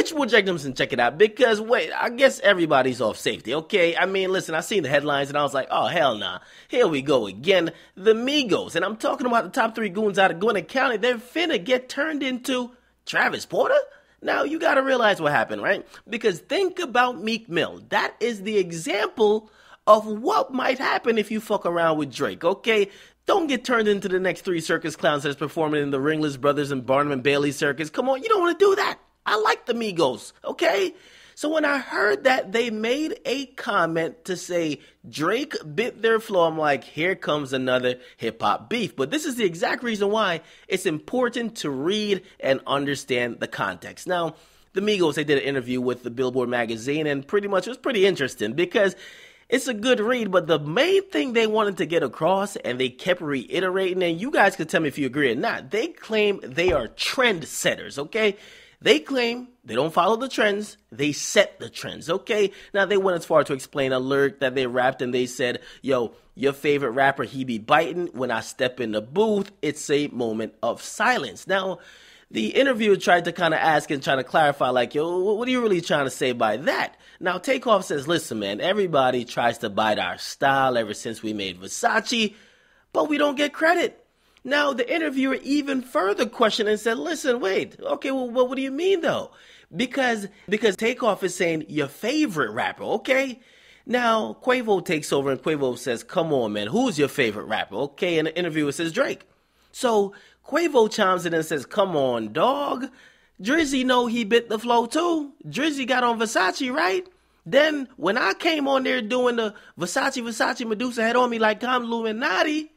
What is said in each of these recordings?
Make sure check them and check it out because, wait, I guess everybody's off safety, okay? I mean, listen, I seen the headlines and I was like, oh, hell nah. Here we go again. The Migos, and I'm talking about the top 3 goons out of Gwinnett County. They're finna get turned into Travis Porter? Now, you gotta realize what happened, right? Because think about Meek Mill. That is the example of what might happen if you fuck around with Drake, okay? Don't get turned into the next 3 circus clowns that's performing in the Ringless Brothers and Barnum and Bailey circus. Come on, you don't want to do that. I like the Migos, okay? So when I heard that they made a comment to say Drake bit their flow, I'm like, here comes another hip-hop beef. But this is the exact reason why it's important to read and understand the context. Now, the Migos, they did an interview with the Billboard magazine, and pretty much it was pretty interesting because it's a good read, but the main thing they wanted to get across, and they kept reiterating, and you guys can tell me if you agree or not, they claim they are trendsetters, okay? They claim they don't follow the trends, they set the trends, okay? Now, they went as far to explain a lyric that they rapped, and they said, yo, your favorite rapper, he be biting. When I step in the booth, it's a moment of silence. Now, the interviewer tried to kind of ask and try to clarify, like, yo, what are you really trying to say by that? Now, Takeoff says, listen, man, everybody tries to bite our style ever since we made Versace, but we don't get credit. Now, the interviewer even further questioned and said, listen, wait, okay, well, what do you mean, though? Because Takeoff is saying your favorite rapper, okay? Now, Quavo takes over, and Quavo says, come on, man, who's your favorite rapper, okay? And the interviewer says, Drake. So Quavo chimes in and says, come on, dog. Drizzy know he bit the flow, too. Drizzy got on Versace, right? Then, when I came on there doing the Versace Medusa had on me like I'm Illuminati,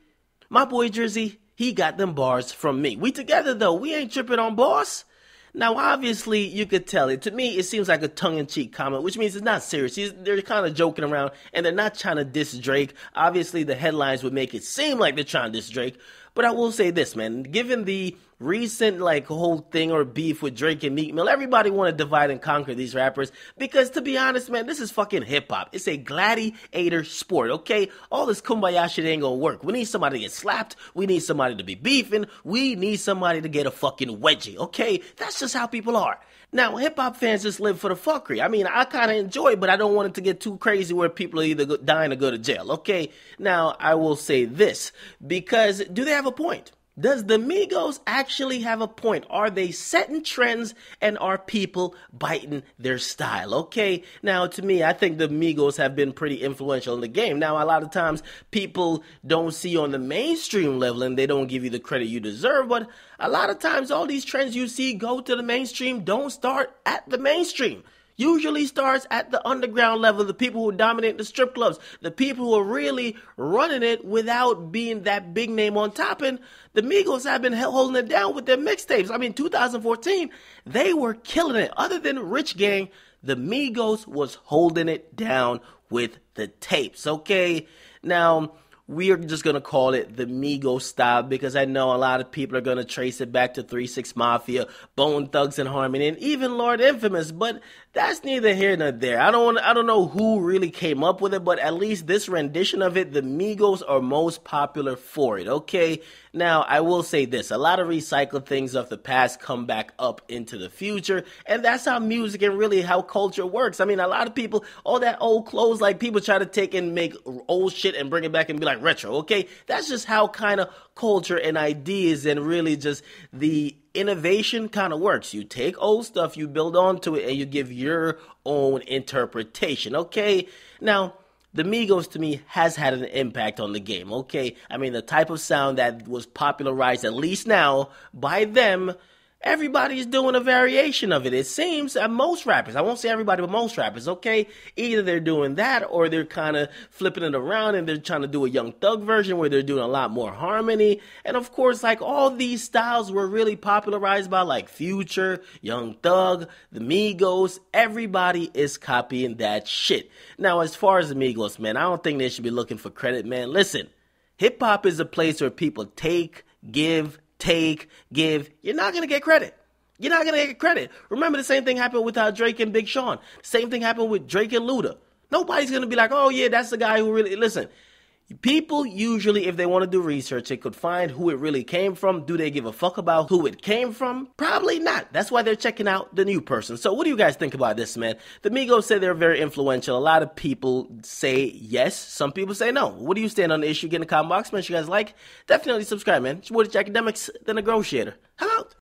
my boy Drizzy, he got them bars from me. We together, though. We ain't tripping on boss. Now, obviously, you could tell it. To me, it seems like a tongue-in-cheek comment, which means it's not serious. They're kind of joking around, and they're not trying to diss Drake. Obviously, the headlines would make it seem like they're trying to diss Drake. But I will say this, man. Given the recent, whole thing or beef with Drake and Meek Mill, everybody want to divide and conquer these rappers. Because, to be honest, man, this is fucking hip-hop. It's a gladiator sport, okay? All this kumbaya shit ain't gonna work. We need somebody to get slapped. We need somebody to be beefing. We need somebody to get a fucking wedgie, okay? That's just how people are. Now, hip-hop fans just live for the fuckery. I mean, I kind of enjoy it, but I don't want it to get too crazy where people are either dying or go to jail, okay? Now, I will say this, because do they have a point? Does the Migos actually have a point? Are they setting trends and are people biting their style? Okay, now to me, I think the Migos have been pretty influential in the game. Now, a lot of times people don't see on the mainstream level and they don't give you the credit you deserve, but a lot of times all these trends you see go to the mainstream don't start at the mainstream. Usually starts at the underground level, the people who dominate the strip clubs, the people who are really running it without being that big name on top. And the Migos have been holding it down with their mixtapes. I mean, 2014, they were killing it. Other than Rich Gang, the Migos was holding it down with the tapes, okay? Now, we are just going to call it the Migos style because I know a lot of people are going to trace it back to 3 6 Mafia, Bone Thugs and Harmony, and even Lord Infamous, but that's neither here nor there. I don't know who really came up with it, but at least this rendition of it, the Migos are most popular for it, okay? Now, I will say this, a lot of recycled things of the past come back up into the future, and that's how music and really how culture works. I mean, a lot of people, all that old clothes, like people try to take and make old shit and bring it back and be like retro, okay? That's just how kind of culture and ideas and really just the innovation kind of works. You take old stuff, you build onto it, and you give your own interpretation, okay? Now, the Migos, to me, has had an impact on the game, okay? I mean, the type of sound that was popularized, at least now, by them, everybody's doing a variation of it. It seems most rappers, I won't say everybody, but most rappers, okay? Either they're doing that or they're kind of flipping it around and they're trying to do a Young Thug version where they're doing a lot more harmony. And of course, all these styles were really popularized by Future, Young Thug, the Migos. Everybody is copying that shit. Now, as far as the Migos, man, I don't think they should be looking for credit, man. Listen, hip hop is a place where people take, give, give. You're not going to get credit. You're not going to get credit. Remember, the same thing happened with Drake and Big Sean. Same thing happened with Drake and Luda. Nobody's going to be like, oh, yeah, that's the guy who really... Listen, People usually, if they want to do research, they could find who it really came from. Do they give a fuck about who it came from? Probably not. That's why they're checking out the new person. So what do you guys think about this, man? The Migos say they're very influential. A lot of people say yes. Some people say no. What do you stand on the issue? Get in the comment box. Make sure you guys like. Definitely subscribe, man. It's your boy, Akademiks, the negotiator. I'm out.